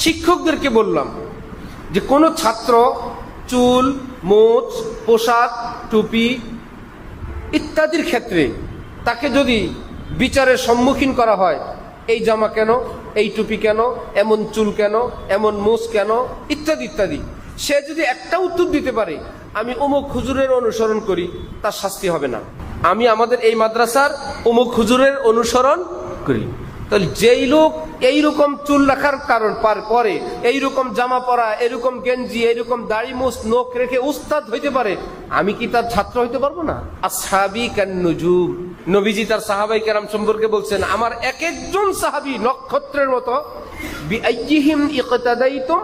শিক্ষকদেরকে বললাম যে কোনো ছাত্র চুল, মোচ, পোশাক, টুপি ইত্যাদির ক্ষেত্রে তাকে যদি বিচারের সম্মুখীন করা হয়, এই জামা কেন, এই টুপি কেন, এমন চুল কেন, এমন মোচ কেন, ইত্যাদি ইত্যাদি, সে যদি একটা উত্তর দিতে পারে আমি অমুক হুজুরের অনুসরণ করি, তার শাস্তি হবে না। আমি আমাদের এই মাদ্রাসার অমুক হুজুরের অনুসরণ করি। তাহলে যেই লোক এইরকম চুল রাখার কারণ পরে, এইরকম জামা পরা, এরকম গেঞ্জি, এইরকম দাড়ি মুছ নখ রেখে উস্তাদ হইতে পারে, আমি কি তার ছাত্র হইতে পারবো না? আসহাবী কান নুজুম, নবীজি তার সাহাবায়ে কেরাম সম্পর্কে বলছেন, আমার এক একজন সাহাবী নক্ষত্রের মতো। বিআইয়িহিম ইকতাদাইতুম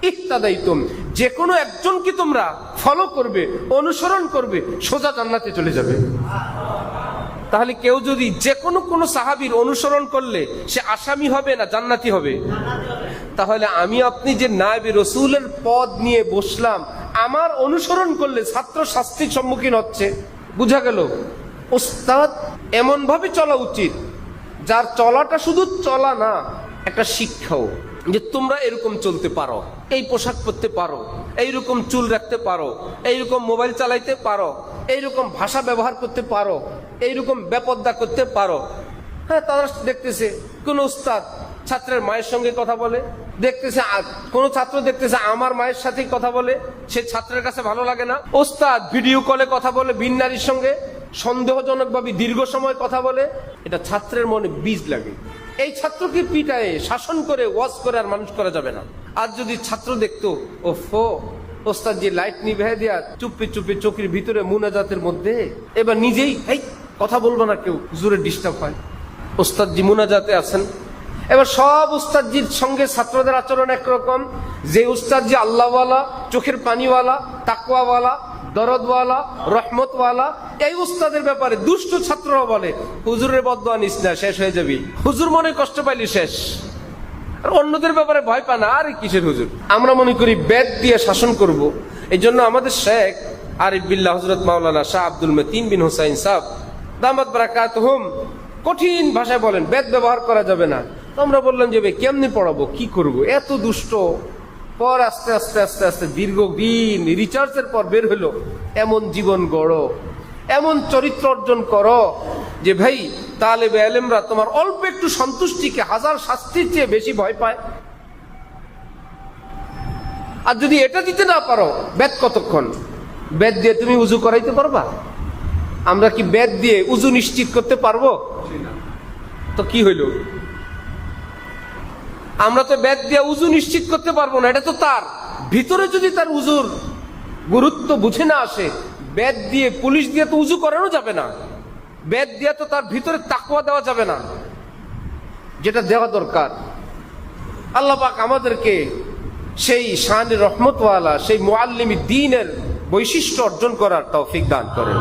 ইহতাদাইতুম, যে কোনো একজনকে তোমরা ফলো করবে, অনুসরণ করবে, সোজা জান্নাতে চলে যাবে। তাহলে কেউ যদি যে কোনো সাহাবীর অনুসরণ করলে সে আসামি হবে না জান্নাতি হবে? তাহলে আমি আপনি যে নায়েবে রাসূলের পদ নিয়ে বসলাম, আমার অনুসরণ করলে ছাত্র শাস্তির সম্মুখীন হচ্ছে। বুঝা গেল উস্তাদ এমন ভাবে চলা উচিত যার চলাটা শুধু চলা না, একটা শিক্ষাও, যে তোমরা এরকম চলতে পারো, এই পোশাক পরতে পারো, এইরকম চুল রাখতে পারো, এইরকম মোবাইল চালাইতে পারো, এইরকম ভাষা ব্যবহার করতে পারো, এইরকম বেপরদা করতে পারো। হ্যাঁ, তারা দেখতেছে কোন উস্তাদ ছাত্রের মায়ের সঙ্গে কথা বলে, দেখতেছে কোন ছাত্র দেখতেছে আমার মায়ের সাথে কথা বলে, সে ছাত্রের কাছে ভালো লাগে না। উস্তাদ ভিডিও কলে কথা বলে ভিন নারীর সঙ্গে, সন্দেহজনক ভাবে দীর্ঘ সময় কথা বলে, এটা ছাত্রের মনে বীজ লাগে। এই ছাত্রকে পিটায়ে শাসন করে ওয়াজ করে আর মানুষ করা যাবে না। আর যদি ছাত্র দেখতো ওফো ওস্তাদ যে লাইট নিভে দেয়া চুপি চুপি চোখের ভিতরে মুনাজাতের মধ্যে, এবার নিজেই এই কথা বলবো না, কেউ হুজুরের ডিস্টার্ব হয়, ওস্তাদ জি মুনাজাতে আছেন। এবার সব উস্তাদজির সঙ্গে ছাত্রদের আচরণ একরকম। যে উস্তাদ জি আল্লাহওয়ালা, চোখের পানিওয়ালা, তাকওয়াওয়ালা, দরদওয়ালা, রহমতওয়ালা, এই উস্তাদের ব্যাপারে দুষ্ট ছাত্ররা বলে হুজুরের বদদোয়া নিস না, শেষ হয়ে যাবি, হুজুর মনে কষ্ট পাইলি শেষ। আর অন্যদের ব্যাপারে ভয় পানা, আরে কিসের হুজুর। আমরা মনে করি বেদ দিয়ে শাসন করব। এই জন্য আমাদের শেখ আরিফ বিল্লাহ হযরত মাওলানা শাহ আব্দুল মতিন বিন হুসাইন সাহেব দামাত বারাকাতুহুম কঠিন ভাষায় বলেন বেদ ব্যবহার করা যাবে না। তো আমরা বললাম যে ভাই কেমনি পড়াবো, কি করব, এত দুষ্ট। পর আস্তে আস্তে আস্তে আস্তে দীর্ঘদিন রিচার্জের পর বের হলো, এমন জীবন গড়ো, এমন চরিত্র অর্জন করো যে ভাই তালেবে ইলমরা তোমার অল্প একটু সন্তুষ্টিকে হাজার শাস্তির চেয়ে বেশি ভয় পায়। আর যদি এটা দিতে না পারো, বেদ কতক্ষণ? বেদ দিয়ে তুমি উজু করাইতে পারবা? আমরা কি বেদ দিয়ে উজু নিশ্চিত করতে পারবো? তো কি হইল? আমরা তো বেদ দিয়ে উজু নিশ্চিত করতে পারবো না। এটা তো তার ভিতরে যদি তার উজুর গুরুত্ব বুঝে না আসে, বেদ দিয়ে পুলিশ দিয়ে তো উজু করানো যাবে না, বেদ দিয়ে তো তার ভিতরে তাকওয়া দেওয়া যাবে না, যেটা দেওয়া দরকার। আল্লাহ পাক আমাদেরকে সেই শানে রহমতওয়ালা, সেই মুআল্লিমি দ্বীনের বৈশিষ্ট্য অর্জন করার তৌফিক দান করেন।